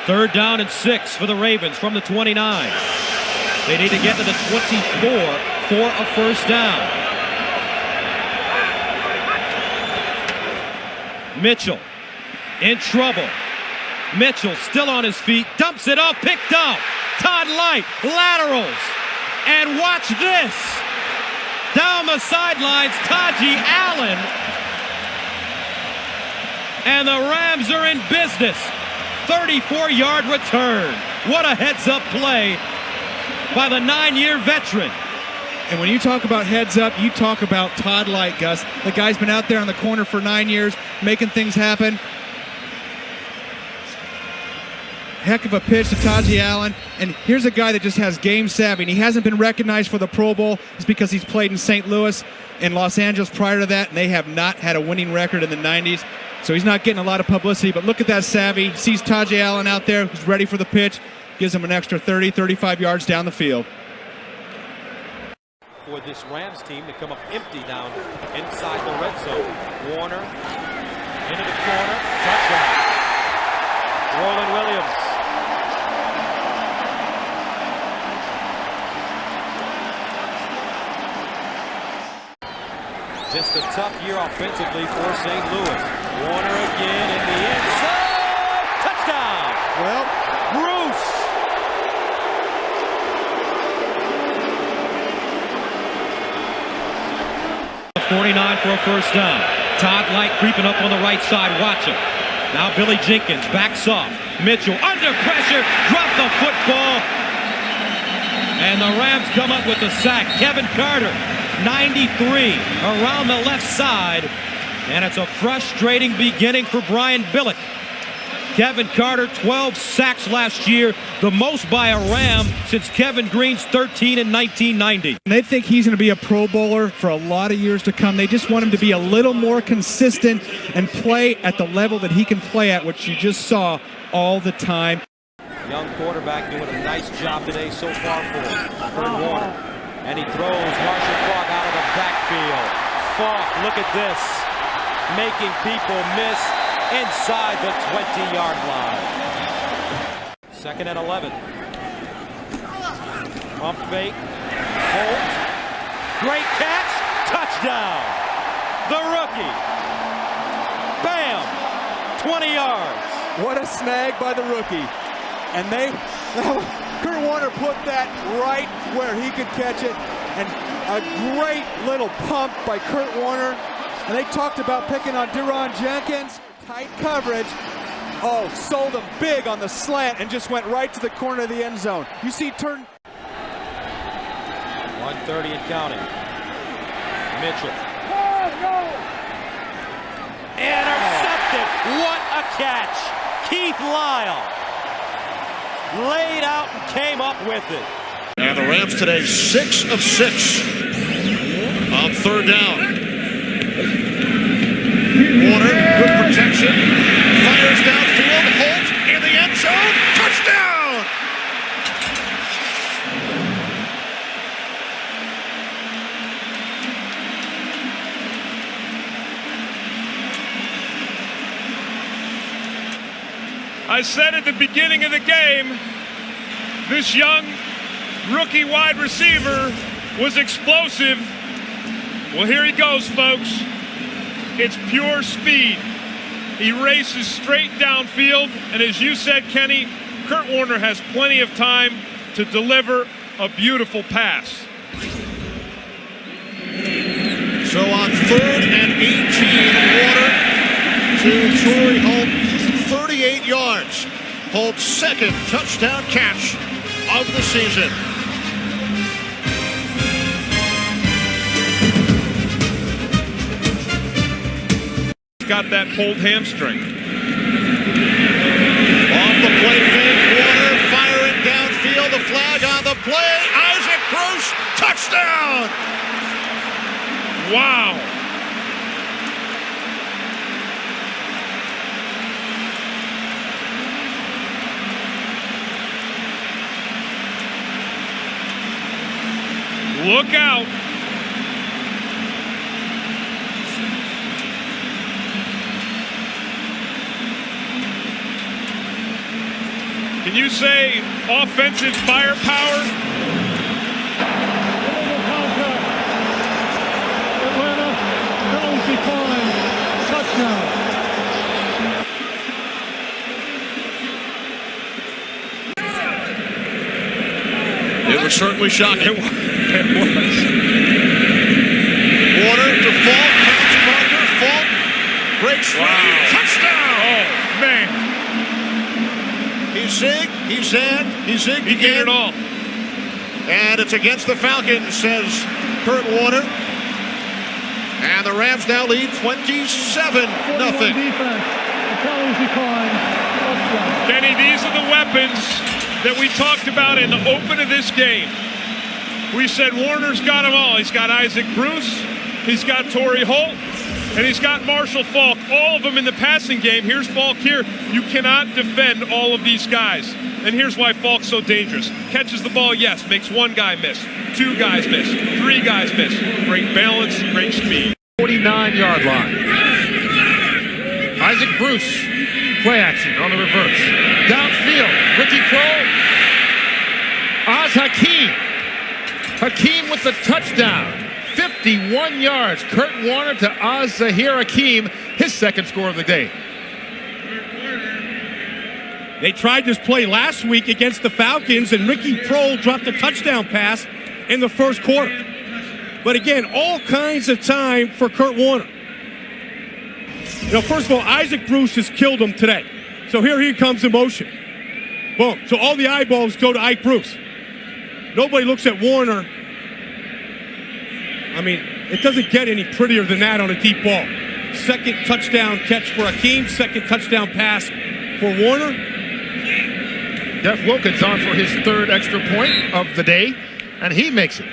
Third down and 6 for the Ravens from the 29. They need to get to the 24 for a first down. Mitchell in trouble. Mitchell still on his feet, dumps it off, picked off. Todd Light laterals. And watch this. Down the sidelines, Taji Allen. And the Rams are in business. 34-yard return. What a heads-up play by the 9-year veteran. And when you talk about heads up, you talk about Todd Light, Gus. The guy's been out there on the corner for 9 years, making things happen. Heck of a pitch to Taji Allen. And here's a guy that just has game savvy. And he hasn't been recognized for the Pro Bowl. It's because he's played in St. Louis and Los Angeles prior to that, and they have not had a winning record in the 90s. So he's not getting a lot of publicity, but look at that savvy. Sees Taji Allen out there, who's ready for the pitch, gives him an extra 30, 35 yards down the field. For this Rams team to come up empty down inside the red zone. Warner into the corner, touchdown. Roland Williams. Just a tough year offensively for St. Louis. Warner again in the end zone. Touchdown! Well, Bruce! .49 for a first down. Todd Light creeping up on the right side. Watch him. Now Billy Jenkins backs off. Mitchell under pressure. Drop the football. And the Rams come up with the sack. Kevin Carter, 93, around the left side. And it's a frustrating beginning for Brian Billick. Kevin Carter, 12 sacks last year, the most by a Ram since Kevin Green's 13 in 1990. They think he's going to be a Pro Bowler for a lot of years to come. They just want him to be a little more consistent and play at the level that he can play at, which you just saw all the time. Young quarterback doing a nice job today so far for Warner. And he throws Marshall Faulk out of the backfield. Faulk, look at this, making people miss inside the 20-yard line. Second and 11. Pump fake. Holt. Great catch. Touchdown. The rookie. Bam. 20 yards. What a snag by the rookie. And Kurt Warner put that right where he could catch it. And a great little pump by Kurt Warner. And they talked about picking on Deron Jenkins. Tight coverage. Oh, sold him big on the slant and just went right to the corner of the end zone. You see turn. 130 and counting. Mitchell. Intercepted. What a catch. Keith Lyle laid out and came up with it. And the Rams today 6 of 6 on third down. Warner, good protection, fires downfield, Holt in the end zone, touchdown! I said at the beginning of the game, this young rookie wide receiver was explosive. Well, here he goes, folks. It's pure speed. He races straight downfield, and as you said, Kenny, Kurt Warner has plenty of time to deliver a beautiful pass. So on third and 18, Warner to Torrey Holt, 38 yards. Holt's second touchdown catch of the season. Got that pulled hamstring. Off the play fake, Warner firing downfield, the flag on the play, Isaac Bruce, touchdown! Wow. Look out. Can you say offensive firepower? Atlanta, penalties decline, touchdown. It was certainly shocking. It was. Warner to Falk, Counts Parker, Falk breaks free, touchdown! Oh, man. He zigged, he zagged, he zigged He did again. it all. And it's against the Falcons, says Kurt Warner. And the Rams now lead 27-0. Defense, penalties decline, touchdown. Kenny, these are the weapons that we talked about in the open of this game. We said Warner's got them all. He's got Isaac Bruce, he's got Torrey Holt, and he's got Marshall Falk. All of them in the passing game. Here's Falk here. You cannot defend all of these guys. And here's why Falk's so dangerous. Catches the ball, yes. Makes one guy miss. Two guys miss. Three guys miss. Great balance, great speed. 49-yard line. Isaac Bruce, play action on the reverse. Downfield, rookie pro, Oz Hakeem. Hakeem with the touchdown. 51 yards. Kurt Warner to Oz Zahir Hakeem, his second score of the day. They tried this play last week against the Falcons, and Ricky Prohl dropped a touchdown pass in the first quarter. But again, all kinds of time for Kurt Warner. You know, first of all, Isaac Bruce has killed him today. So here he comes in motion. Boom. So all the eyeballs go to Ike Bruce. Nobody looks at Warner. I mean, it doesn't get any prettier than that on a deep ball. Second touchdown catch for Hakeem, second touchdown pass for Warner. Jeff Wilkins on for his third extra point of the day, and he makes it.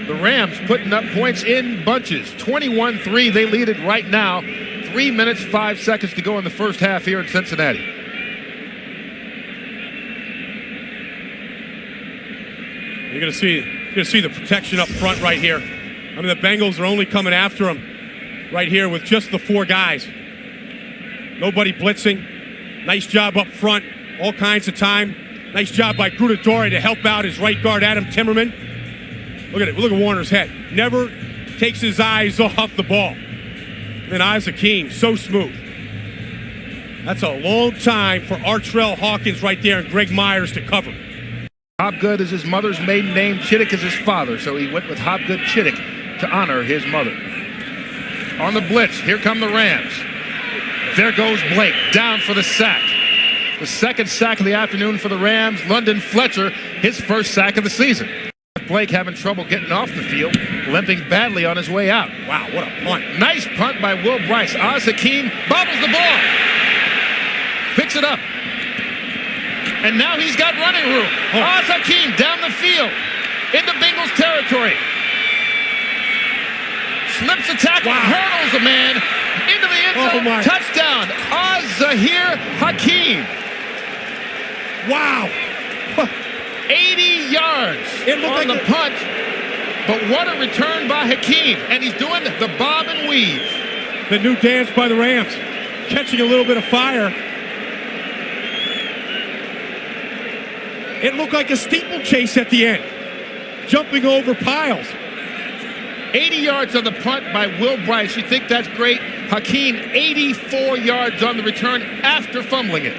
The Rams putting up points in bunches. 21-3, they lead it right now. 3 minutes, 5 seconds to go in the first half here in Cincinnati. You're gonna see the protection up front right here. I mean, the Bengals are only coming after him right here with just the four guys. Nobody blitzing. Nice job up front. All kinds of time. Nice job by Grudadori to help out his right guard, Adam Timmerman. Look at it. Look at Warner's head. Never takes his eyes off the ball. And then Isaac Hakeem, so smooth. That's a long time for Artrell Hawkins right there and Greg Myers to cover. Hobgood is his mother's maiden name. Chittick is his father, so he went with Hobgood Chittick to honor his mother. On the blitz, here come the Rams. There goes Blake, down for the sack. The second sack of the afternoon for the Rams. London Fletcher, his first sack of the season. Blake having trouble getting off the field, limping badly on his way out. Wow, what a punt. Nice punt by Will Bryce. Oz Hakeem bobbles the ball. Picks it up. And now he's got running room. Oz Hakeem down the field into Bengals territory. Slips the tackle, hurdles a man into the end zone. Touchdown, Oz Zahir Hakeem. Wow. 80 yards on the punt, but what a return by Hakeem. And he's doing the bob and weave. The new dance by the Rams. Catching a little bit of fire. It looked like a steeplechase at the end. Jumping over piles. 80 yards on the punt by Will Bryce. You think that's great? Hakeem, 84 yards on the return after fumbling it.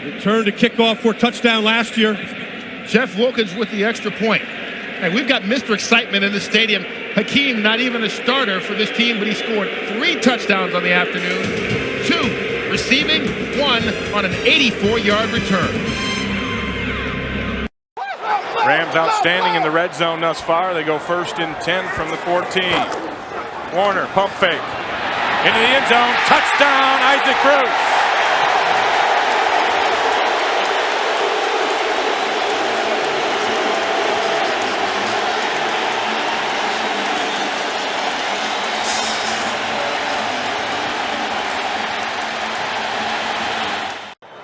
Return to kickoff for a touchdown last year. Jeff Wilkins with the extra point. And we've got Mr. Excitement in the stadium. Hakeem, not even a starter for this team, but he scored 3 touchdowns on the afternoon. 2 receiving, 1 on an 84-yard return. Rams outstanding in the red zone thus far. They go 1st and 10 from the 14. Warner, pump fake. Into the end zone. Touchdown, Isaac Bruce.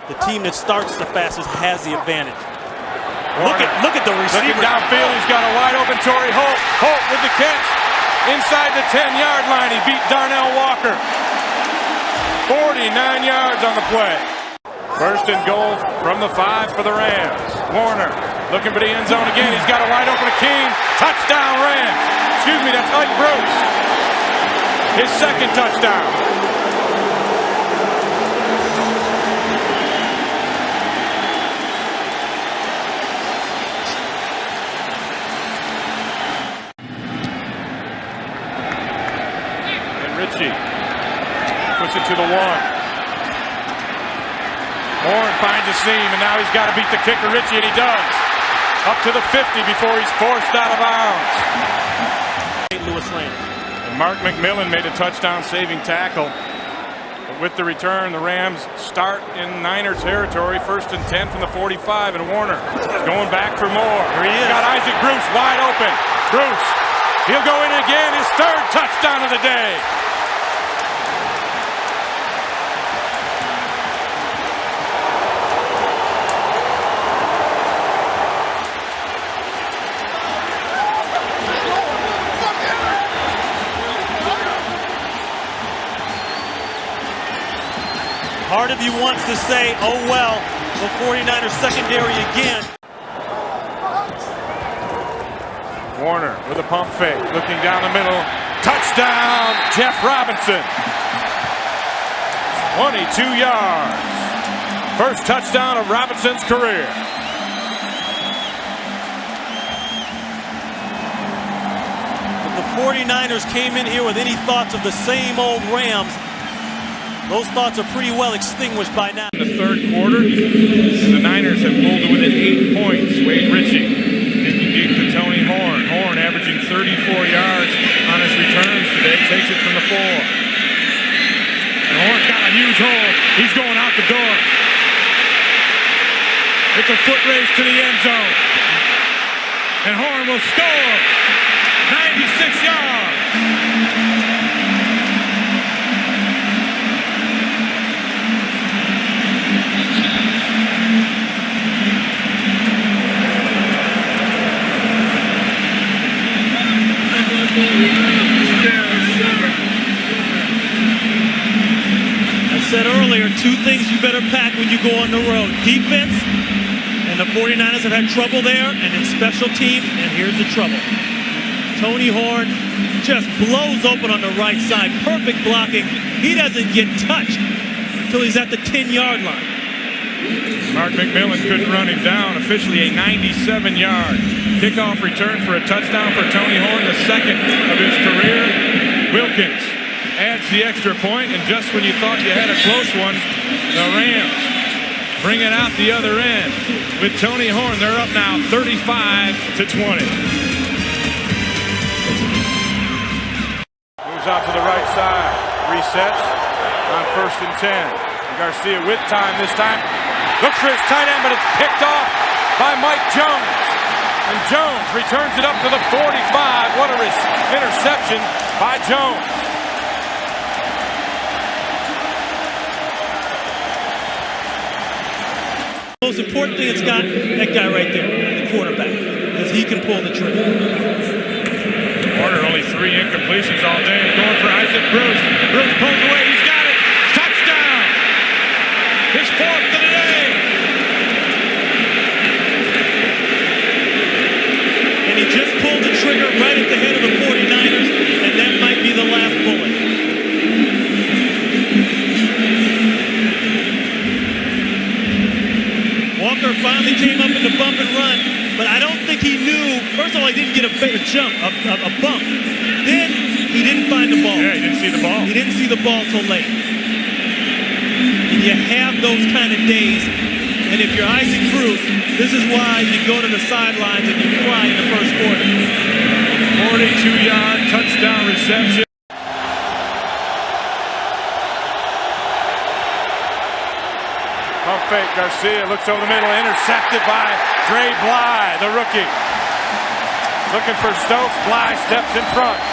The team that starts the fastest has the advantage. Warner, look at the receiver. Looking downfield, he's got a wide open Torrey Holt. Holt with the catch. Inside the 10-yard line, he beat Darnell Walker. 49 yards on the play. First and goal from the 5 for the Rams. Warner looking for the end zone again. He's got a wide open Akeem. Touchdown Rams. Excuse me, that's Ike Bruce. His second touchdown. And Ritchie puts it to the 1. Horn finds a seam, and now he's got to beat the kicker, Ritchie, and he does. Up to the 50 before he's forced out of bounds. St. Louis Rams. And Mark McMillan made a touchdown-saving tackle. But with the return, the Rams start in Niner territory, 1st and 10 from the 45, and Warner is going back for more. Here he is. Got Isaac Bruce wide open. Bruce, he'll go in again, his 3rd touchdown of the day. Part of you wants to say, oh well, the 49ers secondary again. Warner with a pump fake, looking down the middle. Touchdown, Jeff Robinson. 22 yards. First touchdown of Robinson's career. If the 49ers came in here with any thoughts of the same old Rams, those thoughts are pretty well extinguished by now. In the 3rd quarter, the Niners have pulled to within 8 points. Wade Ritchie digging deep to Tony Horn. Horn averaging 34 yards on his returns today. Takes it from the 4. And Horn's got a huge hole. He's going out the door. It's a foot race to the end zone. And Horn will score. 96 yards. I said earlier, 2 things you better pack when you go on the road. Defense, and the 49ers have had trouble there, and in special teams, and here's the trouble. Tony Horn just blows open on the right side. Perfect blocking. He doesn't get touched until he's at the 10-yard line. Mark McMillan couldn't run him down. Officially a 97-yard kickoff return for a touchdown for Tony Horn, the 2nd of his career. Wilkins adds the extra point, and just when you thought you had a close one, the Rams bring it out the other end. With Tony Horn, they're up now 35-20. Moves out to the right side. Resets on 1st and 10. Garcia with time this time. Looks for his tight end, but it's picked off by Mike Jones. And Jones returns it up to the 45. What a interception by Jones. The most important thing it's got, that guy right there, the quarterback, is he can pull the trigger. Warner only 3 incompletions all day. Going for Isaac Bruce. Bruce pulls away. He's got it. Touchdown. His 4th of the day. And he just pulled the trigger right at the head of the 49ers, and that might be the last bullet. Walker finally came up in the bump and run, but I don't think he knew. First of all, he didn't get a jump, a bump. Then he didn't find the ball. Yeah, he didn't see the ball. He didn't see the ball till late. And you have those kind of days. And if you're Isaac Bruce, this is why you go to the sidelines and you cry in the 1st quarter. 42-yard touchdown reception. Pump fake. Garcia looks over the middle, intercepted by Dre Bly, the rookie. Looking for Stokes. Bly steps in front.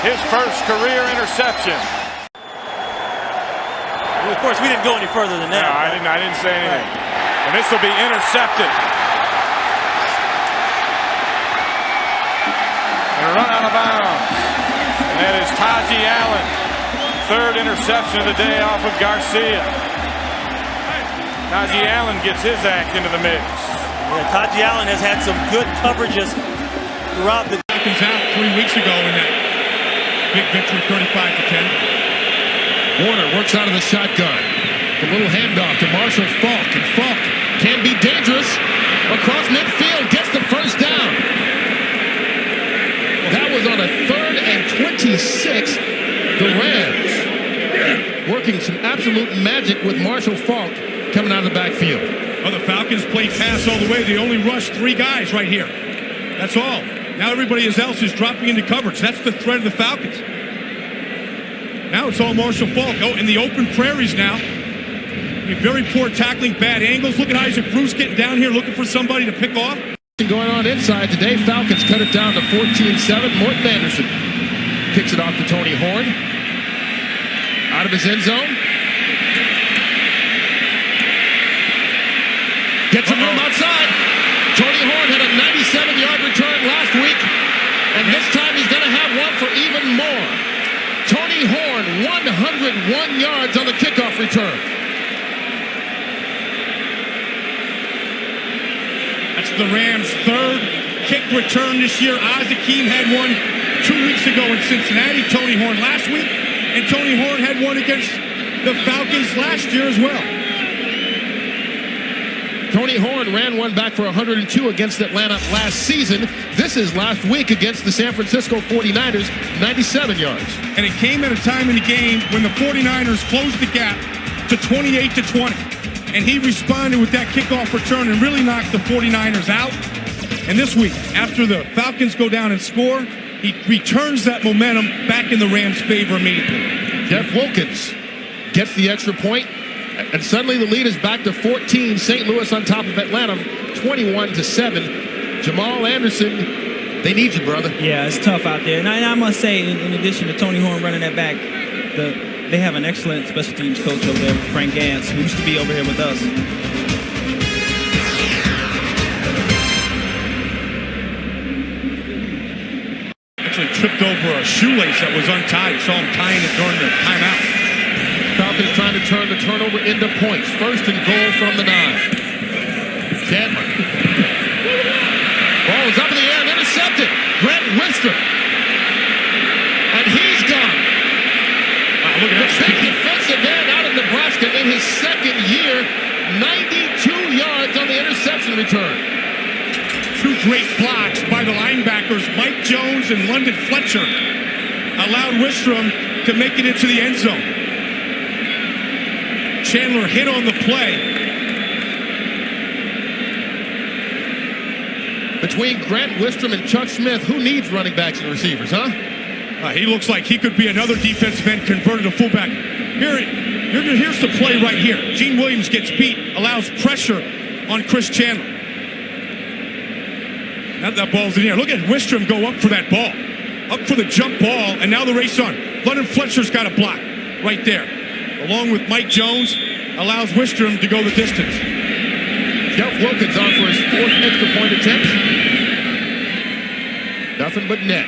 His 1st career interception. Well, of course, we didn't go any further than that. No, I didn't say anything. Right. And this will be intercepted. And run out of bounds. And that is Taji Allen. third interception of the day off of Garcia. Najee Allen gets his act into the mix. Yeah, Najee Allen has had some good coverages throughout the. Falcons out 3 weeks ago in that big victory, 35-10. Warner works out of the shotgun. The little handoff to Marshall Faulk, and Faulk can be dangerous across midfield, gets the first down. That was on a 3rd and 26. The Rams working some absolute magic with Marshall Faulk coming out of the backfield. Well, the Falcons played pass all the way. They only rushed 3 guys right here. That's all. Now everybody else is dropping into coverage. That's the threat of the Falcons. Now it's all Marshall Faulk. Oh, in the open prairies now. Very poor tackling, bad angles. Look at Isaac Bruce getting down here looking for somebody to pick off. Going on inside today, Falcons cut it down to 14-7. Morton Anderson kicks it off to Tony Horn. Out of his end zone. Gets some room outside. Tony Horn had a 97-yard return last week, and this time he's going to have one for even more. Tony Horn, 101 yards on the kickoff return. That's the Rams' 3rd kick return this year. Azakim had one 2 weeks ago in Cincinnati. Tony Horn last week. And Tony Horn had one against the Falcons last year as well. Tony Horn ran one back for 102 against Atlanta last season. This is last week against the San Francisco 49ers, 97 yards. And it came at a time in the game when the 49ers closed the gap to 28-20. And he responded with that kickoff return and really knocked the 49ers out. And this week, after the Falcons go down and score, he returns that momentum back in the Rams' favor immediately. Jeff Wilkins gets the extra point, and suddenly the lead is back to 14. St. Louis on top of Atlanta, 21-7. Jamal Anderson, they need you, brother. Yeah, it's tough out there. And I must say, in addition to Tony Horn running that back, they have an excellent special teams coach over there, Frank Gantz, who used to be over here with us. Actually tripped over a shoelace that was untied. Saw him tying it during the timeout. Falcons trying to turn the turnover into points. 1st and goal from the 9. Chandler. Ball is up in the air and intercepted. Grant Winston. And he's gone. Look at the big defensive end out of Nebraska in his 2nd year, 92 yards on the interception return. 2 great blocks by the linebackers, Mike Jones and London Fletcher, allowed Wistrom to make it into the end zone. Chandler hit on the play. Between Grant Wistrom and Chuck Smith, who needs running backs and receivers, huh? He looks like he could be another defensive end converted to fullback. Here's the play right here. Gene Williams gets beat, allows pressure on Chris Chandler. Now that ball's in the air. Look at Wistrom go up for that ball. Up for the jump ball, and now the race on. London Fletcher's got a block right there. Along with Mike Jones, allows Wistrom to go the distance. Jeff Wilkins on for his 4th extra point attempt. Nothing but net.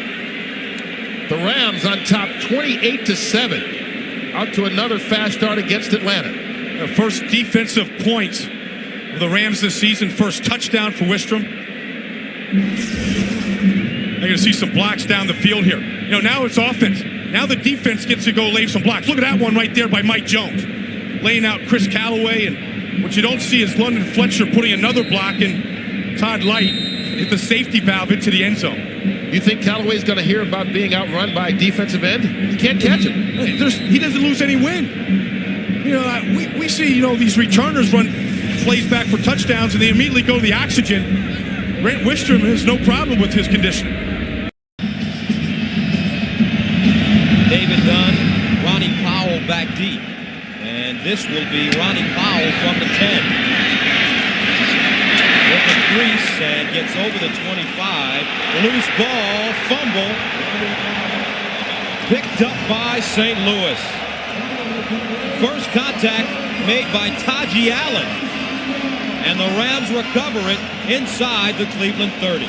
The Rams on top 28-7. Out to another fast start against Atlanta. The first defensive points of the Rams this season. First touchdown for Wistrom. They're going to see some blocks down the field here. Now it's offense. Now the defense gets to go lay some blocks. Look at that one right there by Mike Jones. Laying out Chris Callaway. And what you don't see is London Fletcher putting another block, and Todd Light hit the safety valve into the end zone. You think Callaway's going to hear about being outrun by a defensive end? He can't catch him. He doesn't lose any wind. We see, these returners run plays back for touchdowns, and they immediately go to the oxygen. Grant Wistrom has no problem with his conditioning. David Dunn, Ronnie Powell back deep. And this will be Ronnie Powell from the 10. With the crease and gets over the 25. Loose ball, fumble. Picked up by St. Louis. First contact made by Najee Allen. And the Rams recover it inside the Cleveland 30.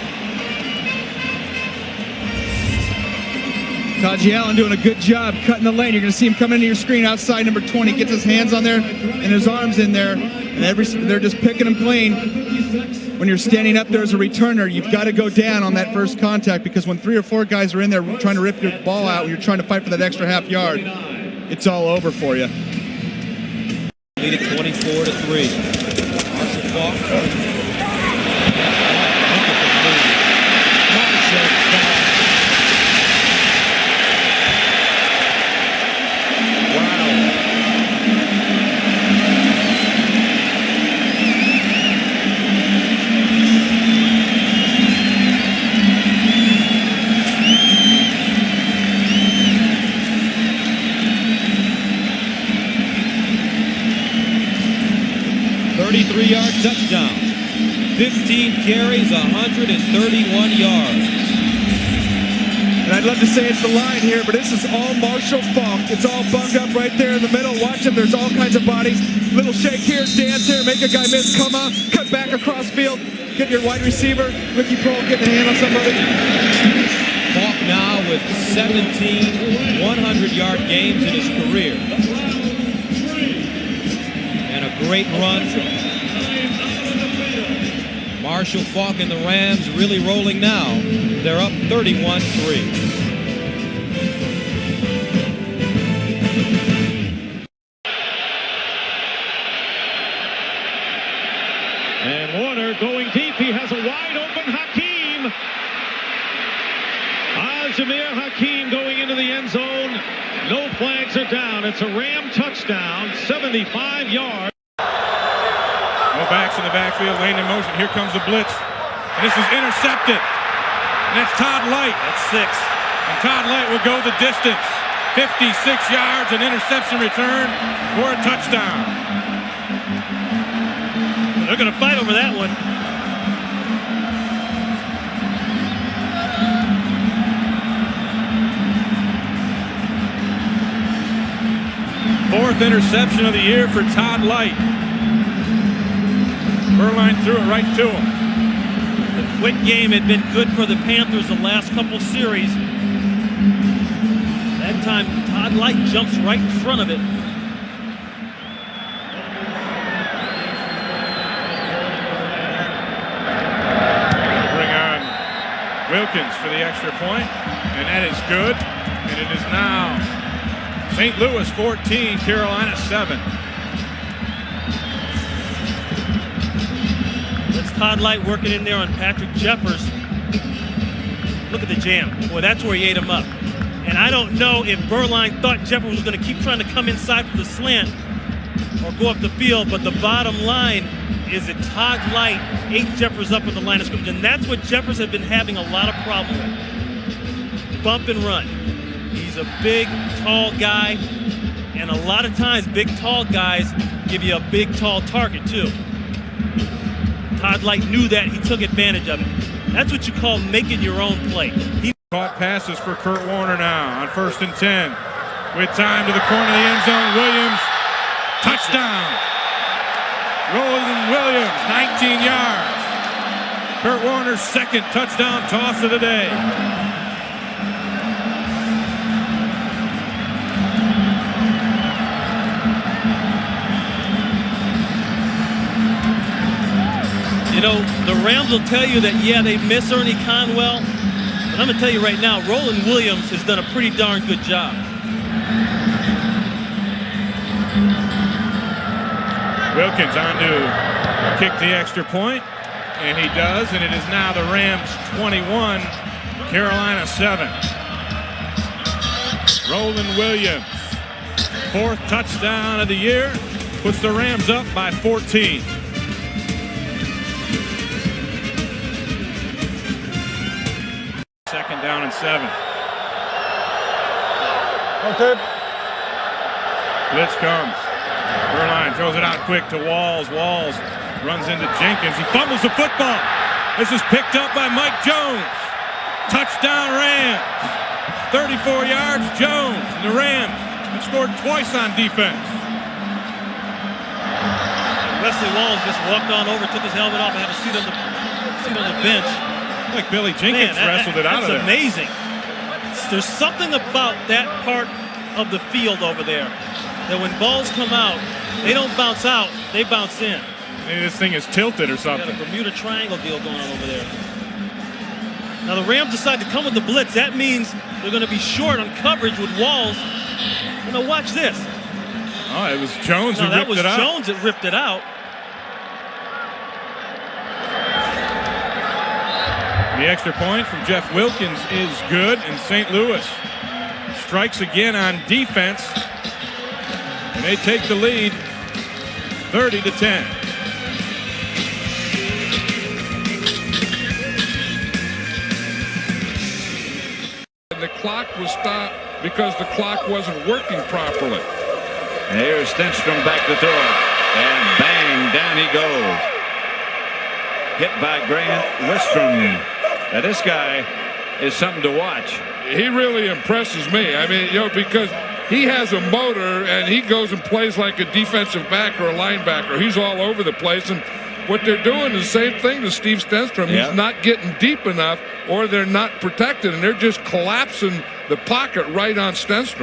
Tajay Allen doing a good job cutting the lane. You're going to see him coming into your screen outside number 20. Gets his hands on there and his arms in there. And they're just picking him clean. When you're standing up there as a returner, you've got to go down on that first contact, because when 3 or 4 guys are in there trying to rip your ball out, when you're trying to fight for that extra half yard, it's all over for you. Lead it 24-3. Marshall Faulk. Wow. 33-yard touchdown. 15 carries, 131 yards. And I'd love to say it's the line here, but this is all Marshall Faulk. It's all bunged up right there in the middle. Watch him. There's all kinds of bodies. Little shake here, dance here, make a guy miss, come out, cut back across field, get your wide receiver, Ricky Prohl getting a hand on somebody. Faulk now with 17 100-yard games in his career. And a great run. Marshall Faulk and the Rams really rolling now. They're up 31-3. And Warner going deep. He has a wide open Hakeem. Ajamir Hakeem going into the end zone. No flags are down. It's a Ram touchdown, 75 yards. No backs in the backfield, lane in motion. Here comes the blitz. And this is intercepted. And that's Todd Light. That's 6. And Todd Light will go the distance. 56 yards, an interception return for a touchdown. They're going to fight over that one. Fourth interception of the year for Todd Light. Berline threw it right to him. The quick game had been good for the Panthers the last couple series. That time, Todd Light jumps right in front of it. Bring on Wilkins for the extra point, and that is good. And it is now St. Louis 14, Carolina 7. That's Todd Light working in there on Patrick Jeffers. Look at the jam. Boy, that's where he ate him up. And I don't know if Berline thought Jeffers was going to keep trying to come inside for the slant or go up the field, but the bottom line is that Todd Light ate Jeffers up in the line of scrimmage, and that's what Jeffers had been having a lot of problem with. Bump and run. He's a big, tall guy, and a lot of times big, tall guys give you a big, tall target too. Todd Light knew that. He took advantage of it. That's what you call making your own play. He caught passes for Kurt Warner now on 1st and 10. With time to the corner of the end zone. Williams, touchdown. Roland Williams, 19 yards. Kurt Warner's second touchdown toss of the day. You know, the Rams will tell you that, yeah, they miss Ernie Conwell. But I'm going to tell you right now, Roland Williams has done a pretty darn good job. Wilkins on to kick the extra point, and he does, and it is now the Rams 21, Carolina 7. Roland Williams, 4th touchdown of the year, puts the Rams up by 14. Second down and 7. Okay. Blitz comes. Berline throws it out quick to Walls. Walls runs into Jenkins. He fumbles the football. This is picked up by Mike Jones. Touchdown Rams. 34 yards, Jones. And the Rams have scored twice on defense. Wesley Walls just walked on over, took his helmet off, and had a seat on the bench. Like Billy Jenkins wrestled it out of there. That's amazing. There's something about that part of the field over there that when balls come out, they don't bounce out, they bounce in. Maybe this thing is tilted or something. Got a Bermuda Triangle deal going on over there. Now the Rams decide to come with the blitz. That means they're going to be short on coverage with Walls. Now watch this. Oh, it was Jones who ripped it out. That was Jones that ripped it out. The extra point from Jeff Wilkins is good, and St. Louis strikes again on defense, and they take the lead 30-10. The clock was stopped because the clock wasn't working properly. And here's Stenstrom back to throw, and bang, down he goes. Hit by Grant Wistrom. Now this guy is something to watch. He really impresses me. I mean, because he has a motor and he goes and plays like a defensive back or a linebacker. He's all over the place, and what they're doing is the same thing to Steve Stenstrom. Yep. He's not getting deep enough, or they're not protected, and they're just collapsing the pocket right on Stenstrom.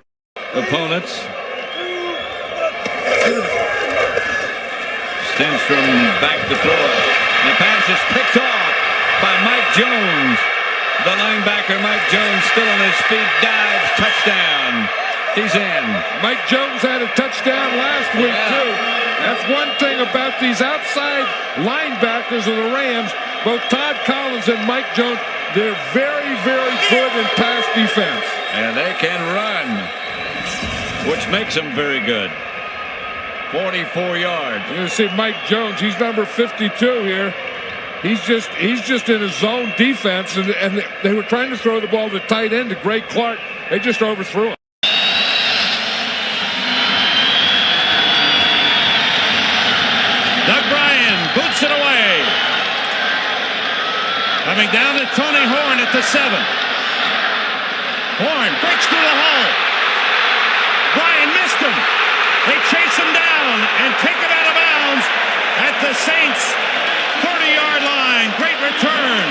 Opponents. Stenstrom back to throw it. The pass is picked off by Mike Jones. The linebacker, Mike Jones, still on his feet, dives, touchdown. He's in. Mike Jones had a touchdown last week, too. That's one thing about these outside linebackers of the Rams, both Todd Collins and Mike Jones, they're very, very good in pass defense. And they can run, which makes them very good. 44 yards. You're going to see Mike Jones, he's number 52 here. He's just in his zone defense, and they were trying to throw the ball to tight end to Greg Clark. They just overthrew him. Doug Bryan boots it away. Coming down to Tony Horn at the 7. Horn breaks through the hole. Bryan missed him. They chase him down and take it out of bounds at the Saints' 30-yard line. Great return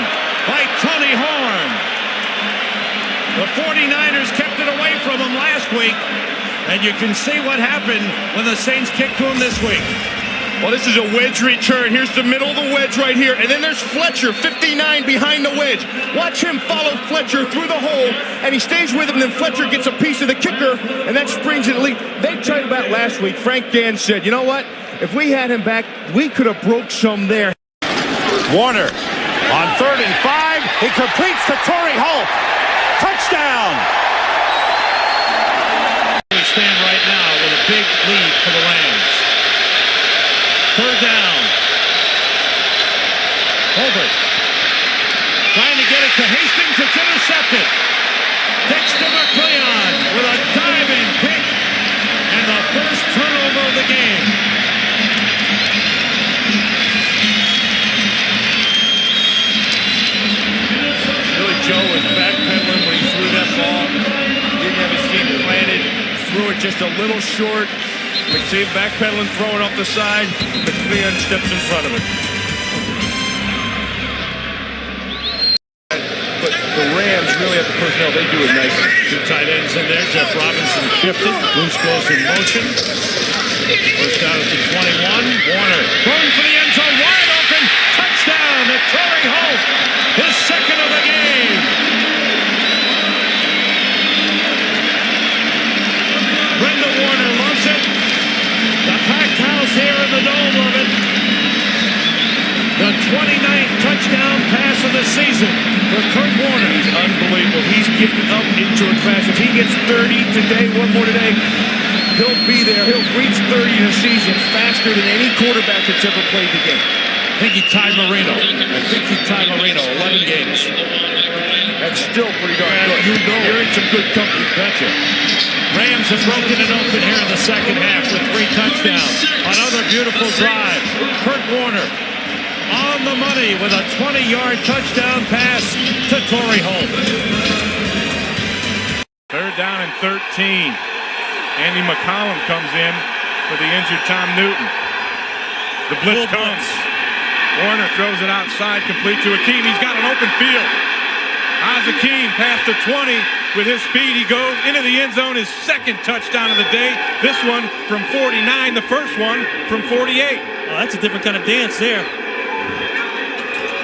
by Tony Horn. The 49ers kept it away from him last week, and you can see what happened when the Saints kicked to him this week. Well, this is a wedge return. Here's the middle of the wedge right here. And then there's Fletcher, 59 behind the wedge. Watch him follow Fletcher through the hole, and he stays with him. Then Fletcher gets a piece of the kicker, and that springs it elite. They tried about last week. Frank Gann said, you know what? If we had him back, we could have broke some there. Warner on 3rd and 5. He completes to Torrey Holt. Touchdown! We stand right now with a big lead for the Rams. 3rd down. Holbert trying to get it to Hastings. It's intercepted. Dexter McCleon with a diving pick and the first turnover of the game. Billy Joe was backpedaling when he threw that ball. Didn't have his feet planted. Threw it just a little short. McTeague backpedaling, throwing off the side. McLean steps in front of it. But the Rams really have the personnel. They do it nicely. Two tight ends in there. Jeff Robinson shifted. Bruce goes in motion. First down at the 21. Warner throwing for the end zone. Wide open. Touchdown to Torrey Holt. His second of the game. Brenda Warner loves it. The packed house here in the dome of it. The 29th touchdown pass of the season for Kurt Warner. He's unbelievable. He's getting up into a class. If he gets 30 today, one more today, he'll be there. He'll reach 30 in a season faster than any quarterback that's ever played the game. I think he tied Marino. 11 games. That's still pretty darn good. You know. You're in some good company. Gotcha. Rams have broken it open here in the second half with 3 touchdowns. Another beautiful drive. Kurt Warner on the money with a 20-yard touchdown pass to Torrey Holt. 3rd down and 13. Andy McCollum comes in for the injured Tom Newton. The blitz comes. Warner throws it outside, complete to Akeem. He's got an open field. Hakeem pass to 20. with his speed. He goes into the end zone, his second touchdown of the day. This one from 49, the first one from 48. Oh, that's a different kind of dance there.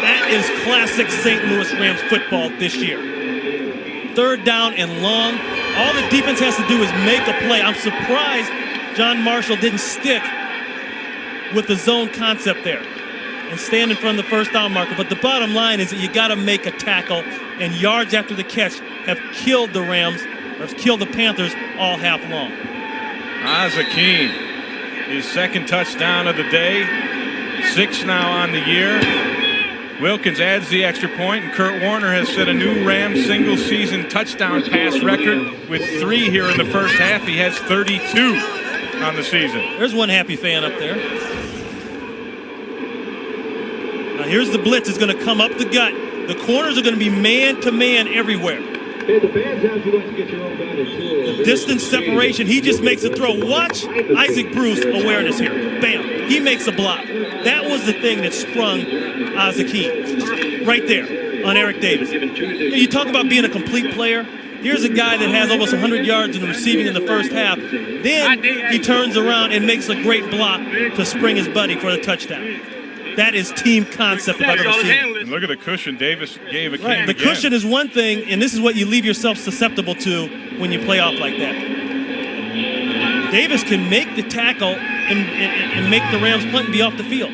That is classic St. Louis Rams football this year. Third down and long. All the defense has to do is make a play. I'm surprised John Marshall didn't stick with the zone concept there and stand in front of the first down marker. But the bottom line is that you got to make a tackle, and yards after the catch have killed the Rams, or killed the Panthers all half long. Akeem, his second touchdown of the day, 6 now on the year. Wilkins adds the extra point, and Kurt Warner has set a new Rams single-season touchdown pass record with 3 here in the first half. He has 32 on the season. There's one happy fan up there. Now here's the blitz. It's going to come up the gut. The corners are going to be man-to-man everywhere. The distance separation, he just makes a throw. Watch Isaac Bruce awareness here. Bam. He makes a block. That was the thing that sprung Akeem right there on Eric Davis. You talk about being a complete player. Here's a guy that has almost 100 yards in the receiving in the first half. Then he turns around and makes a great block to spring his buddy for the touchdown. That is team concept if I've ever seen it. And look at the cushion Davis gave Akeem. Right. The cushion is one thing, and this is what you leave yourself susceptible to when you play off like that. Davis can make the tackle and make the Rams punt and be off the field.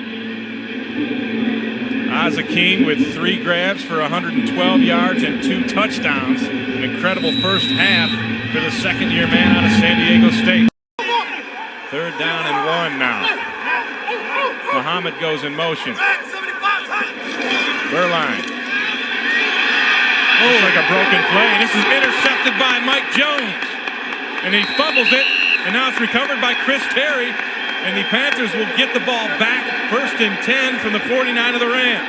Akeem with 3 grabs for 112 yards and 2 touchdowns. An incredible first half for the second-year man out of San Diego State. Third down and 1 now. Muhammad goes in motion. Burline. Looks like a broken play. This is intercepted by Mike Jones. And he fumbles it. And now it's recovered by Chris Terry. And the Panthers will get the ball back. 1st and 10 from the 49 of the Rams.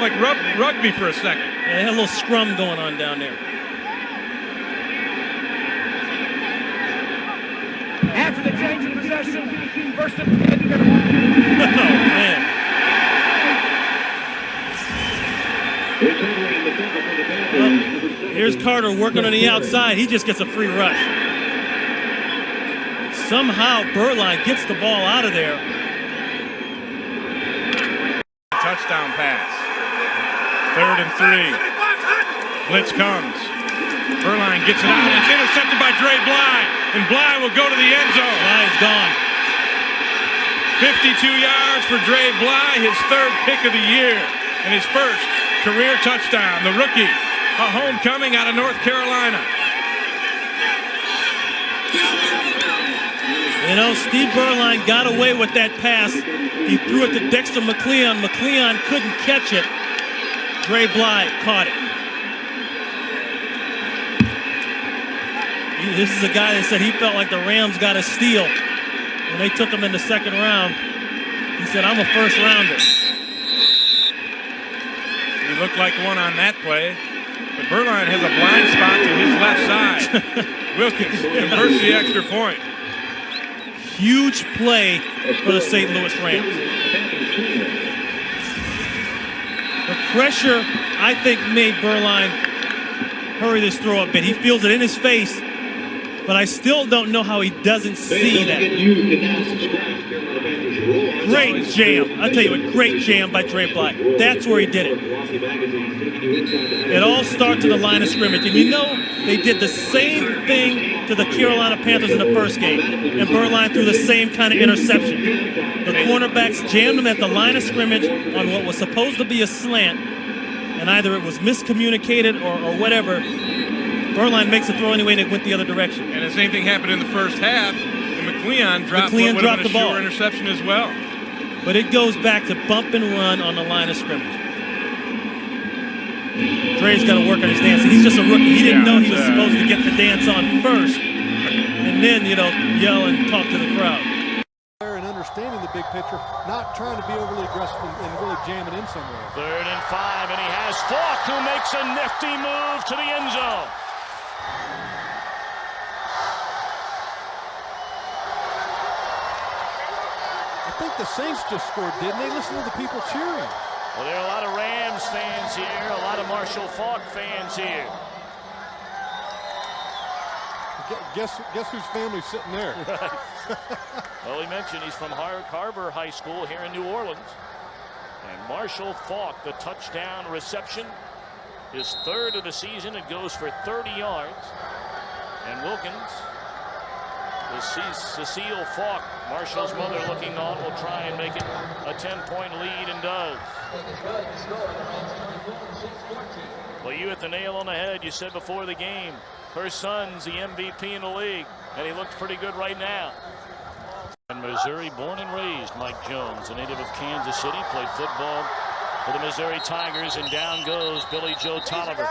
Like rugby for a second. Yeah, they had a little scrum going on down there. After the change of possession, 1st and 10. Oh, man. Well, here's Carter working on the outside. He just gets a free rush. Somehow Burline gets the ball out of there. Touchdown pass. 3rd and 3. Blitz comes. Burline gets it out. It's intercepted by Dre Bly. And Bly will go to the end zone. Bly's gone. 52 yards for Dre Bly, his 3rd pick of the year. And his first career touchdown. The rookie, a homecoming out of North Carolina. You know, Steve Burline got away with that pass. He threw it to Dexter McCleon. McCleon couldn't catch it. Dre Bly caught it. This is a guy that said he felt like the Rams got a steal when they took him in the 2nd round. He said, I'm a 1st rounder. He looked like one on that play. But Burline has a blind spot to his left side. Wilkins converts the extra point. Huge play for the St. Louis Rams. The pressure, I think, made Burline hurry this throw a bit. He feels it in his face, but I still don't know how he doesn't see that. Great jam. I'll tell you what, great jam by Dre Bly. That's where he did it. It all starts in the line of scrimmage. And you know, they did the same thing to the Carolina Panthers in the first game. And Burline threw the same kind of interception. The cornerbacks jammed him at the line of scrimmage on what was supposed to be a slant. And either it was miscommunicated or whatever. Burline makes a throw anyway and it went the other direction. And the same thing happened in the first half. And McCleon dropped the ball. Sure interception as well. But it goes back to bump and run on the line of scrimmage. Dre's got to work on his dance. He's just a rookie. He didn't know he was supposed to get the dance on first and then, you know, yell and talk to the crowd. And understanding the big picture, not trying to be overly aggressive and really jamming in somewhere. 3rd and 5, and he has Falk, who makes a nifty move to the end zone. I think the Saints just scored, didn't they? Listen to the people cheering. Well, there are a lot of Rams fans here, a lot of Marshall Faulk fans here. Guess whose family's sitting there? Well, he mentioned he's from Harbor High School here in New Orleans. And Marshall Faulk, the touchdown reception, his third of the season. It goes for 30 yards. And Wilkins, Cecile Faulk, Marshall's mother, looking on, will try and make it a 10-point lead, and does. Well, you hit the nail on the head. You said before the game, her son's the MVP in the league, and he looks pretty good right now. In Missouri, born and raised, Mike Jones, a native of Kansas City, played football for the Missouri Tigers, and down goes Billy Joe Tolliver.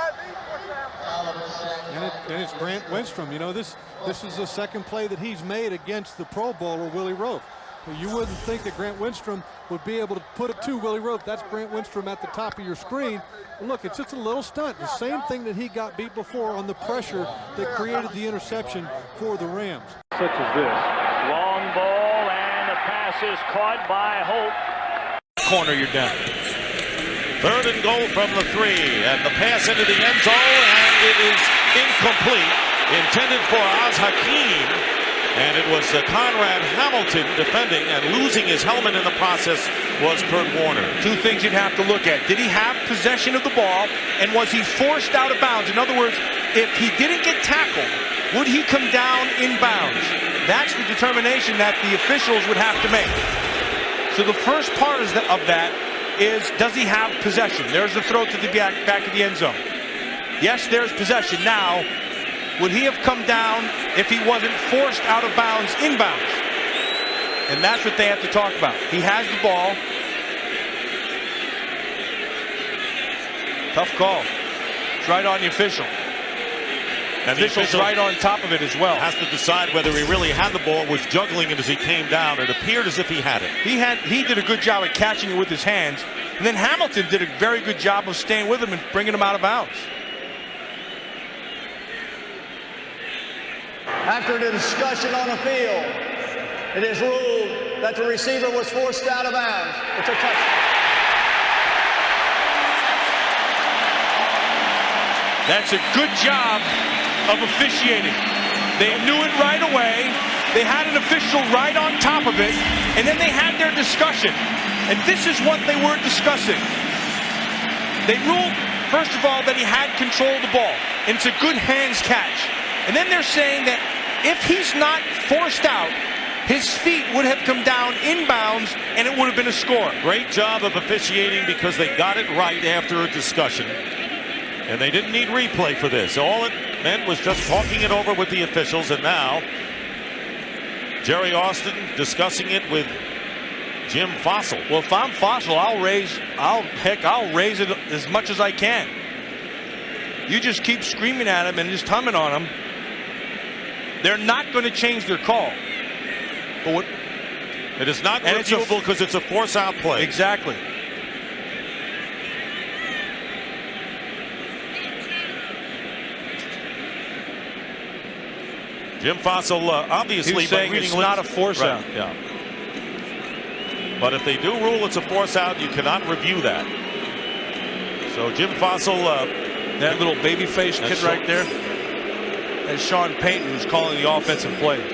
And it's Grant Winstrom. You know, this is the second play that he's made against the Pro Bowler, Willie Roaf. Well, you wouldn't think that Grant Winstrom would be able to put it to Willie Roaf. That's Grant Winstrom at the top of your screen. And look, it's just a little stunt. The same thing that he got beat before on the pressure that created the interception for the Rams. Such as this. Long ball, and the pass is caught by Holt. Corner, you're down. 3rd and goal from the 3, and the pass into the end zone, and it is incomplete. Intended for Oz Hakeem, and it was Conrad Hamilton defending, and losing his helmet in the process was Kurt Warner. Two things you'd have to look at. Did he have possession of the ball, and was he forced out of bounds? In other words, if he didn't get tackled, would he come down in bounds? That's the determination that the officials would have to make. So the first part of that is, does he have possession? There's the throw to the back of the end zone. Yes, there's possession. Now, would he have come down if he wasn't forced out of bounds inbounds? And that's what they have to talk about. He has the ball. Tough call. It's right on the official. And the official's right on top of it as well. Has to decide whether he really had the ball, was juggling it as he came down. It appeared as if he had it. He did a good job at catching it with his hands. And then Hamilton did a very good job of staying with him and bringing him out of bounds. After the discussion on the field, it is ruled that the receiver was forced out of bounds. It's a touchdown. That's a good job of officiating. They knew it right away. They had an official right on top of it, and then they had their discussion. And this is what they were discussing. They ruled, first of all, that he had control of the ball, and it's a good hands catch. And then they're saying that if he's not forced out, his feet would have come down inbounds, and it would have been a score. Great job of officiating, because they got it right after a discussion. And they didn't need replay for this. All it meant was just talking it over with the officials. And now Jerry Austin discussing it with Jim Fossil. Well, if I'm Fossil, I'll raise it as much as I can. You just keep screaming at him and just humming on him. They're not going to change their call. But it is not reviewable because it's a force-out play. Exactly. Jim Fossil obviously saying it's not a force-out. Right, yeah. But if they do rule it's a force-out, you cannot review that. So Jim Fossil, that little baby-faced kid right there, that's Sean Payton, who's calling the offensive plays.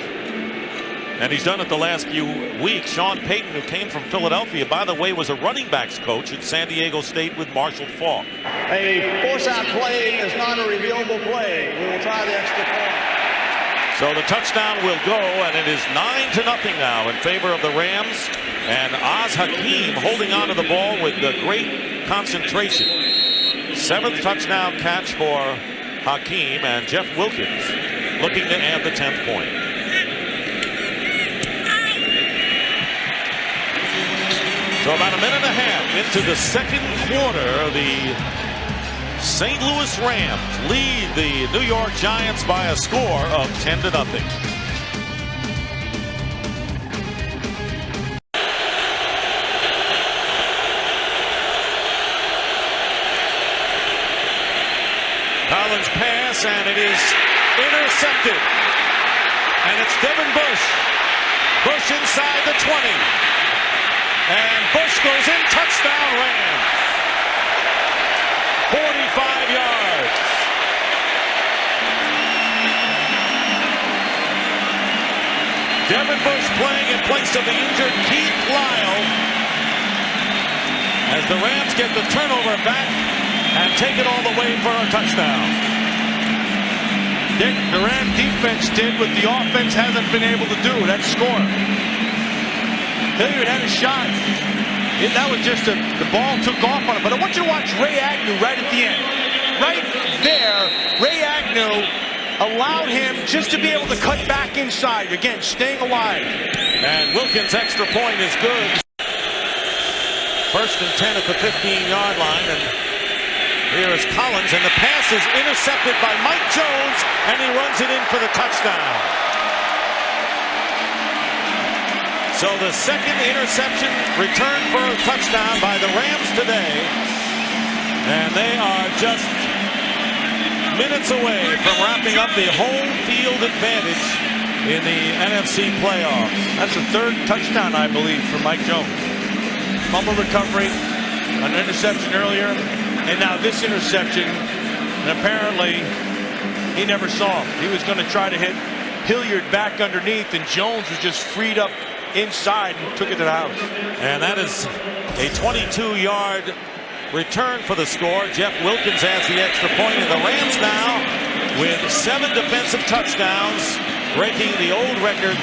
And he's done it the last few weeks. Sean Payton, who came from Philadelphia, by the way, was a running backs coach at San Diego State with Marshall Faulk. A force-out play is not a reviewable play. We will try the extra point. So the touchdown will go, and it is 9-0 now in favor of the Rams. And Oz Hakeem holding on to the ball with great concentration. 7th touchdown catch for Hakeem, and Jeff Wilkins looking to add the 10th point. So about a minute and a half into the second quarter, the St. Louis Rams lead the New York Giants by a score of 10-0. Collins pass, and it is intercepted. And it's Devin Bush. Bush inside the 20. And Bush goes in, touchdown Rams. 45 yards. Devin Bush playing in place of the injured Keith Lyle as the Rams get the turnover back and take it all the way for a touchdown. Dick, the Ram defense did what the offense hasn't been able to do. That's score. Hilliard had a shot. That was just the ball took off on it. But I want you to watch Ray Agnew right at the end. Right there, Ray Agnew allowed him just to be able to cut back inside. Again, staying alive. And Wilkins' extra point is good. First and 10 at the 15-yard line. And here is Collins, and the pass is intercepted by Mike Jones, and he runs it in for the touchdown. So the second interception returned for a touchdown by the Rams today. And they are just minutes away from wrapping up the home field advantage in the NFC playoffs. That's the third touchdown, I believe, for Mike Jones. Fumble recovery, an interception earlier, and now this interception. And apparently, he never saw him. He was going to try to hit Hilliard back underneath, and Jones was just freed up inside and took it to the house. And that is a 22-yard return for the score. Jeff Wilkins has the extra point, and the Rams now with 7 defensive touchdowns, breaking the old record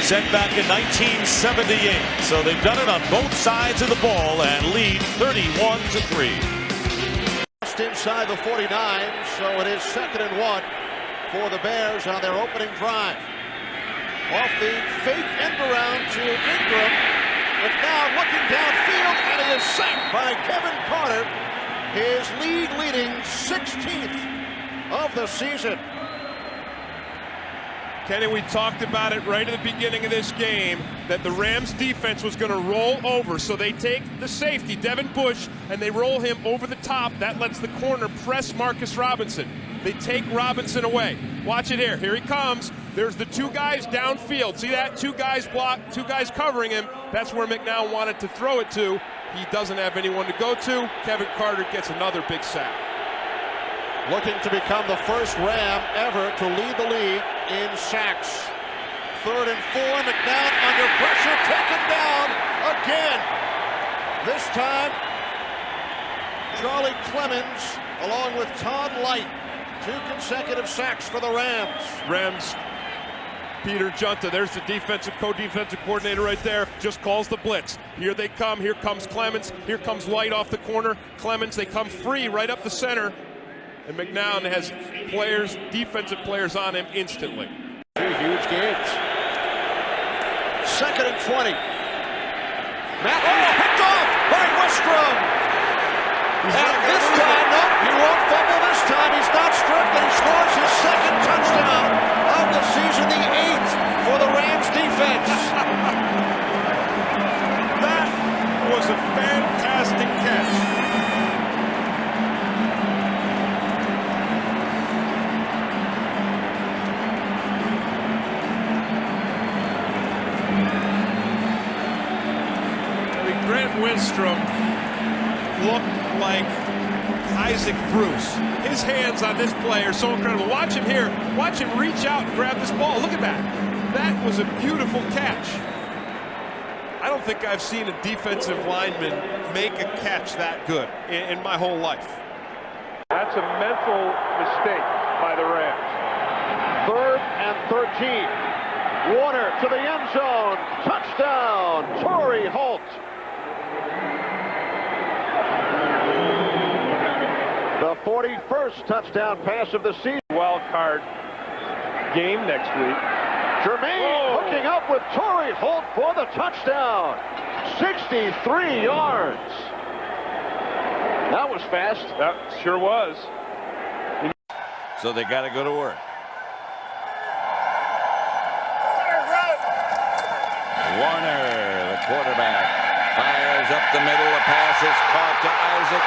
set back in 1978. So they've done it on both sides of the ball and lead 31-3. Just inside the 49, so it is 2nd and 1 for the Bears on their opening drive. Off the fake end around to Ingram, but now looking downfield, and he is sacked by Kevin Carter, his leading 16th of the season. Kenny, we talked about it right at the beginning of this game, that the Rams defense was going to roll over. So they take the safety, Devin Bush, and they roll him over the top. That lets the corner press Marcus Robinson. They take Robinson away. Watch it here. Here he comes. There's the 2 guys downfield. See that? 2 guys blocked, 2 guys covering him. That's where McNown wanted to throw it to. He doesn't have anyone to go to. Kevin Carter gets another big sack. Looking to become the first Ram ever to lead the league in sacks. 3rd and 4, McNown under pressure, taken down again. This time, Charlie Clemens along with Todd Light. 2 consecutive sacks for the Rams. Rams, Peter Junta, there's the co-defensive coordinator right there, just calls the blitz. Here they come, here comes Clemens, here comes Light off the corner. Clemens, they come free right up the center. And McNown has defensive players on him instantly. 2 huge gains. 2nd and 20. Matthews picked off by Wistrom. And this time, no, he won't fumble this time. He's not stripped, and he scores his 2nd touchdown of the season, the 8th for the Rams defense. That was a fantastic catch. Grant Wistrom looked like Isaac Bruce. His hands on this play are so incredible. Watch him here. Watch him reach out and grab this ball. Look at that. That was a beautiful catch. I don't think I've seen a defensive lineman make a catch that good in my whole life. That's a mental mistake by the Rams. 3rd and 13. Warner to the end zone. Touchdown, Torrey Holt. The 41st touchdown pass of the season. Wild card game next week. Jermaine hooking up with Torrey Holt for the touchdown. 63 yards. That was fast. That sure was. So they got to go to work. Warner, the quarterback, fires up the middle. The pass is caught to Isaac,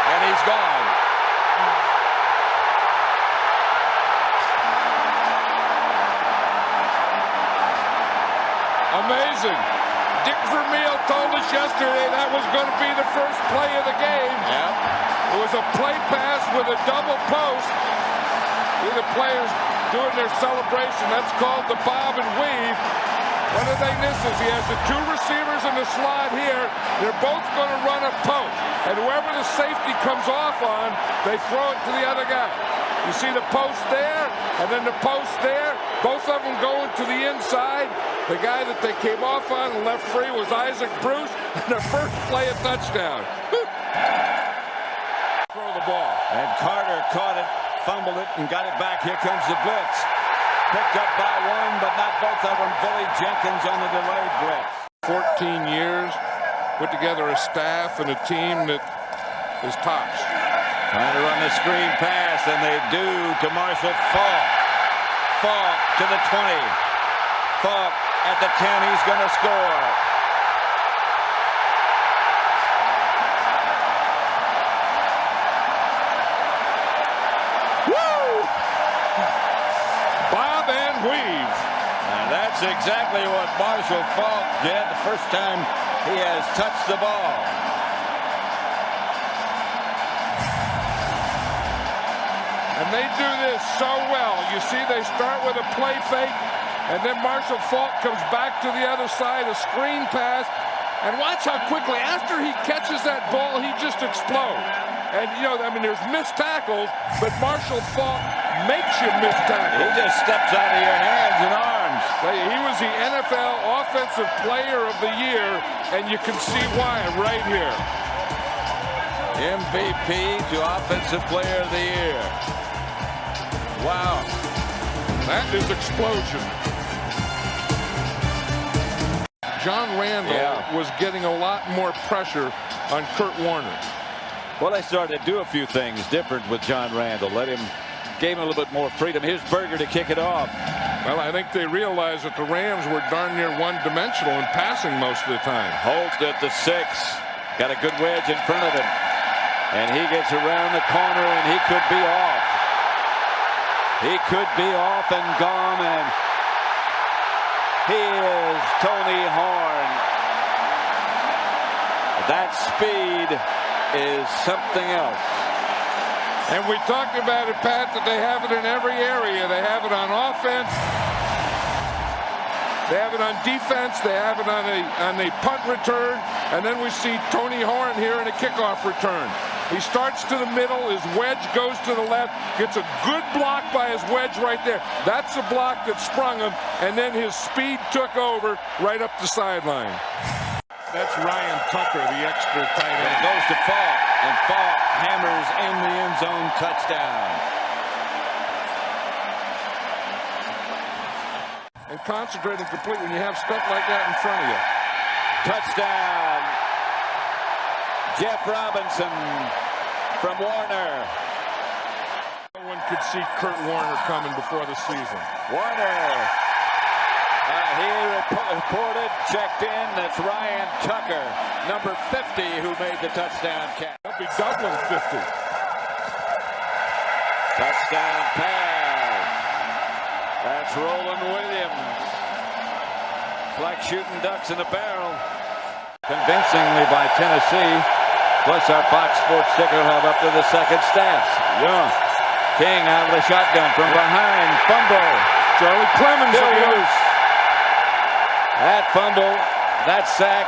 and he's gone. Amazing. Dick Vermeil told us yesterday that was going to be the first play of the game. It was a play pass with a double post. See the players doing their celebration. That's called the bob and weave. One of the things is he has the two receivers in the slot here. They're both going to run a post. And whoever the safety comes off on, they throw it to the other guy. You see the post there, and then the post there. Both of them going to the inside. The guy that they came off on and left free was Isaac Bruce. And their first play, a touchdown. Throw the ball. And Carter caught it, fumbled it, and got it back. Here comes the blitz. Picked up by one, but not both of them. Billy Jenkins on the delayed blitz. 14 years, put together a staff and a team that is tops. Trying to run the screen pass, and they do to Marshall Faulk. Faulk to the 20. Faulk at the 10. He's going to score. Bob and weave. And that's exactly what Marshall Faulk did the first time he has touched the ball. And they do this so well. You see, they start with a play fake, and then Marshall Faulk comes back to the other side, a screen pass. And watch how quickly, after he catches that ball, he just explodes. And, you know, I mean, there's missed tackles, but Marshall Faulk makes you miss tackles. He just steps out of your hands and arms. He was the NFL Offensive Player of the Year, and you can see why right here. MVP to Offensive Player of the Year. Wow. That is explosion. John Randall was getting a lot more pressure on Kurt Warner. Well, they started to do a few things different with John Randall. Gave him a little bit more freedom. Here's Berger to kick it off. Well, I think they realized that the Rams were darn near one-dimensional in passing most of the time. Holds at the 6. Got a good wedge in front of him. And he gets around the corner, and he could be off. He could be off and gone, and he is Tony Horn. That speed is something else. And we talked about it, Pat, that they have it in every area. They have it on offense. They have it on defense. They have it on a punt return. And then we see Tony Horn here in a kickoff return. He starts to the middle. His wedge goes to the left. Gets a good block by his wedge right there. That's the block that sprung him. And then his speed took over right up the sideline. That's Ryan Tucker, the extra tight end. It goes to Faulk, and Faulk hammers in the end zone, touchdown. And concentrating completely when you have stuff like that in front of you. Touchdown. Jeff Robinson from Warner. No one could see Kurt Warner coming before the season. Warner. He reported, checked in. That's Ryan Tucker, number 50, who made the touchdown catch. That'll be doubling 50. Touchdown pass. That's Roland Williams. It's like shooting ducks in a barrel. Convincingly by Tennessee. Plus our Fox Sports ticker will have up to the second stats. Young. King out of the shotgun from behind. Fumble. Charlie Clemens still loose. That fumble, that sack,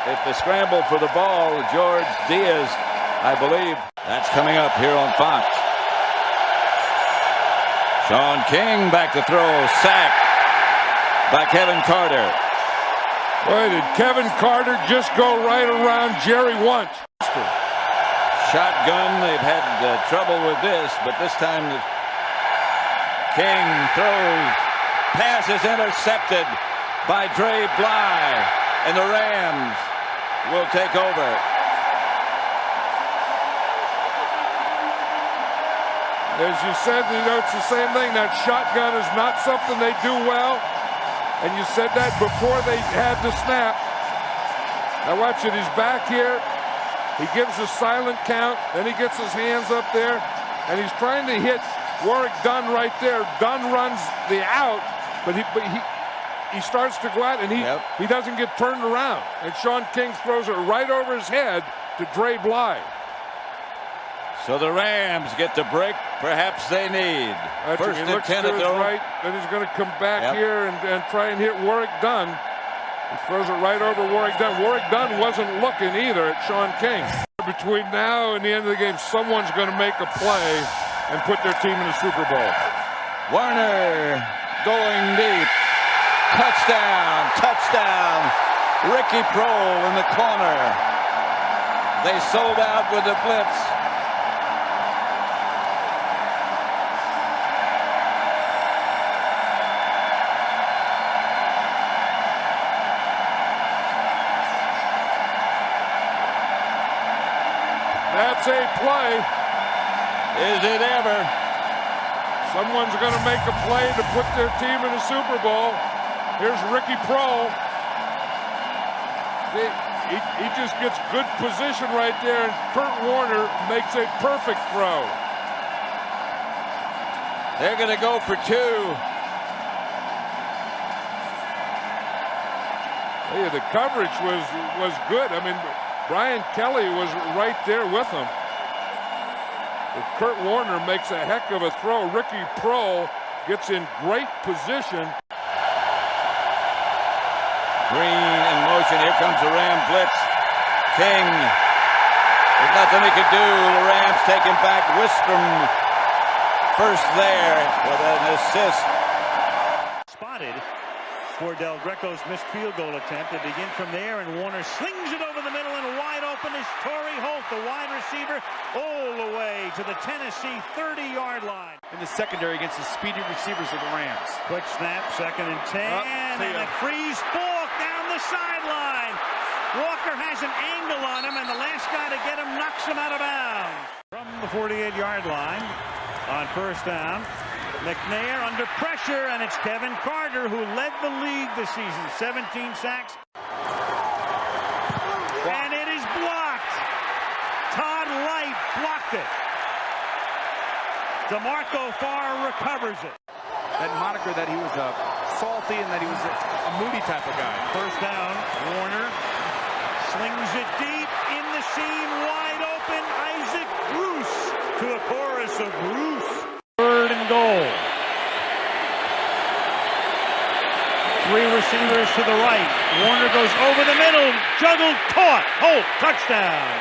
if the scramble for the ball, George Diaz, I believe. That's coming up here on Fox. Sean King back to throw, sack by Kevin Carter. Boy, did Kevin Carter just go right around Jerry once. Shotgun, they've had trouble with this, but this time King throws, pass is intercepted by Dre Bly, and the Rams will take over. As you said, you know, it's the same thing. That shotgun is not something they do well. And you said that before they had the snap. Now watch it, he's back here. He gives a silent count, then he gets his hands up there, and he's trying to hit Warwick Dunn right there. Dunn runs the out, but he starts to go out, and he doesn't get turned around. And Sean King throws it right over his head to Dre Bly. So the Rams get the break perhaps they need. First he and looks 10 to at his the right, then he's going to come back here and try and hit Warwick Dunn. He throws it right over Warwick Dunn. Warwick Dunn wasn't looking either at Sean King. Between now and the end of the game, someone's going to make a play and put their team in the Super Bowl. Warner going deep. Touchdown, touchdown. Ricky Prohl in the corner. They sold out with the blitz. That's a play. Is it ever? Someone's going to make a play to put their team in the Super Bowl. Here's Ricky Prohl. He just gets good position right there, and Kurt Warner makes a perfect throw. They're going to go for two. Yeah, the coverage was good. I mean, Brian Kelly was right there with him. But Kurt Warner makes a heck of a throw. Ricky Prohl gets in great position. Green in motion. Here comes the Ram blitz. King. There's nothing he can do. The Rams take him back. Wistrom first there with an assist. Spotted for Del Greco's missed field goal attempt. They begin from there, and Warner slings it over the middle, and wide open is Torrey Holt, the wide receiver, all the way to the Tennessee 30-yard line. In the secondary against the speedy receivers of the Rams. Quick snap, 2nd and 10, and a freeze ball down the sideline. Walker has an angle on him, and the last guy to get him knocks him out of bounds. From the 48-yard line on first down, McNair under pressure, and it's Kevin Carter who led the league this season. 17 sacks. And it is blocked. Todd Light blocked it. DeMarco Farr recovers it. That moniker that he was salty and that he was a moody type of guy. First down, Warner slings it deep in the seam, wide open. Isaac Bruce to a chorus of Bruce. 3rd and goal. 3 receivers to the right. Warner goes over the middle, juggled, caught. Holt, touchdown.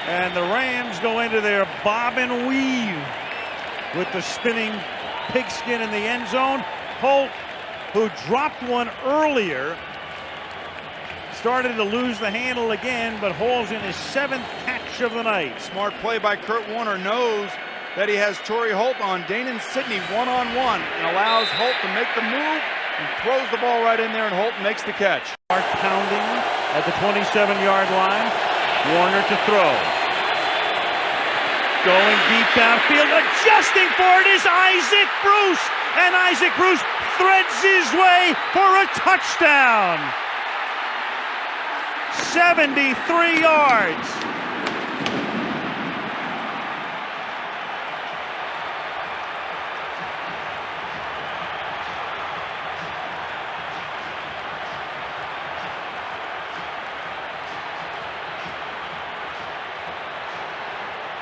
And the Rams go into their bob and weave with the spinning pigskin in the end zone. Holt, who dropped one earlier, started to lose the handle again, but hauls in his 7th catch of the night. Smart play by Kurt Warner. Knows that he has Torrey Holt on Danon Sidney one-on-one and allows Holt to make the move and throws the ball right in there, and Holt makes the catch. Start pounding at the 27-yard line. Warner to throw. Going deep downfield, adjusting for it is Isaac Bruce, and Isaac Bruce threads his way for a touchdown. 73 yards.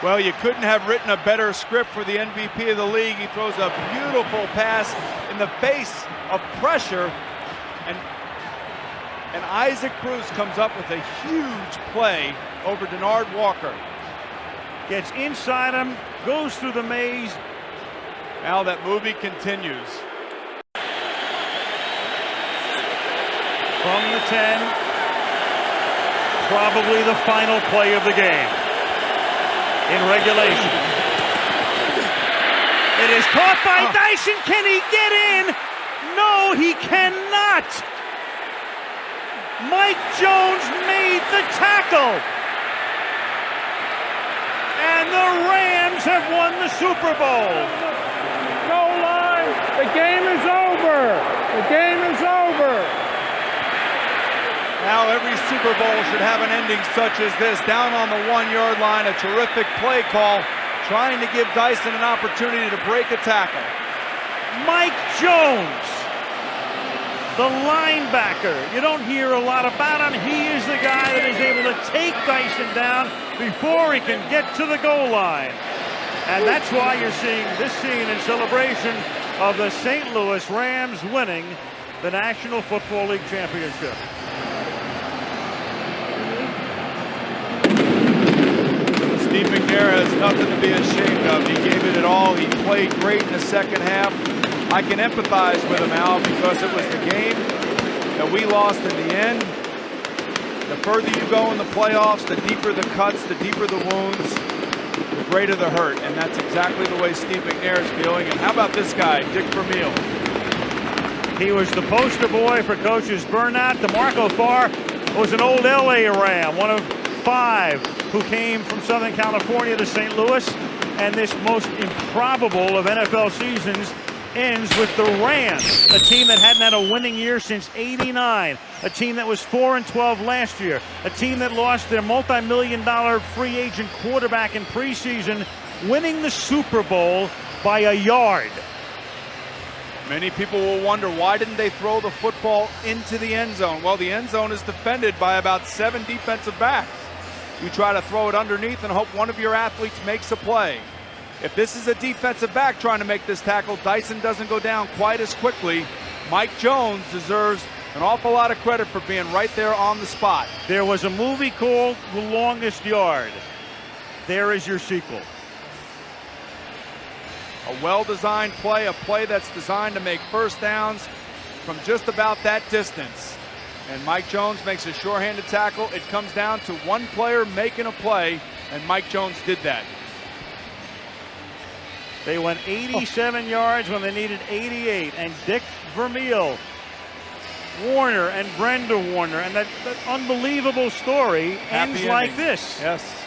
Well, you couldn't have written a better script for the MVP of the league. He throws a beautiful pass in the face of pressure, and Isaac Bruce comes up with a huge play over Denard Walker. Gets inside him, goes through the maze. Now that movie continues. From the 10, probably the final play of the game. In regulation. It is caught by Dyson. Can he get in? No, he cannot. Mike Jones made the tackle. And the Rams have won the Super Bowl. No line. The game is over. The game is over. Now every Super Bowl should have an ending such as this. Down on the 1-yard line, a terrific play call, trying to give Dyson an opportunity to break a tackle. Mike Jones, the linebacker. You don't hear a lot about him. He is the guy that is able to take Dyson down before he can get to the goal line. And that's why you're seeing this scene in celebration of the St. Louis Rams winning the National Football League championship. Steve McNair has nothing to be ashamed of. He gave it all. He played great in the second half. I can empathize with him, Al, because it was the game that we lost in the end. The further you go in the playoffs, the deeper the cuts, the deeper the wounds, the greater the hurt. And that's exactly the way Steve McNair is feeling. And how about this guy, Dick Vermeil? He was the poster boy for coaches burnout. DeMarco Farr was an old LA Ram, one of 5 who came from Southern California to St. Louis. And this most improbable of NFL seasons ends with the Rams, a team that hadn't had a winning year since '89, a team that was 4-12 last year, a team that lost their multi-million-dollar free agent quarterback in preseason, winning the Super Bowl by a yard. Many people will wonder, why didn't they throw the football into the end zone? Well, the end zone is defended by about 7 defensive backs. You try to throw it underneath and hope one of your athletes makes a play. If this is a defensive back trying to make this tackle, Dyson doesn't go down quite as quickly. Mike Jones deserves an awful lot of credit for being right there on the spot. There was a movie called The Longest Yard. There is your sequel. A well-designed play, a play that's designed to make first downs from just about that distance. And Mike Jones makes a sure-handed tackle. It comes down to one player making a play, and Mike Jones did that. They went 87 yards when they needed 88. And Dick Vermeil, Warner and Brenda Warner, and that unbelievable story ends like this. Yes.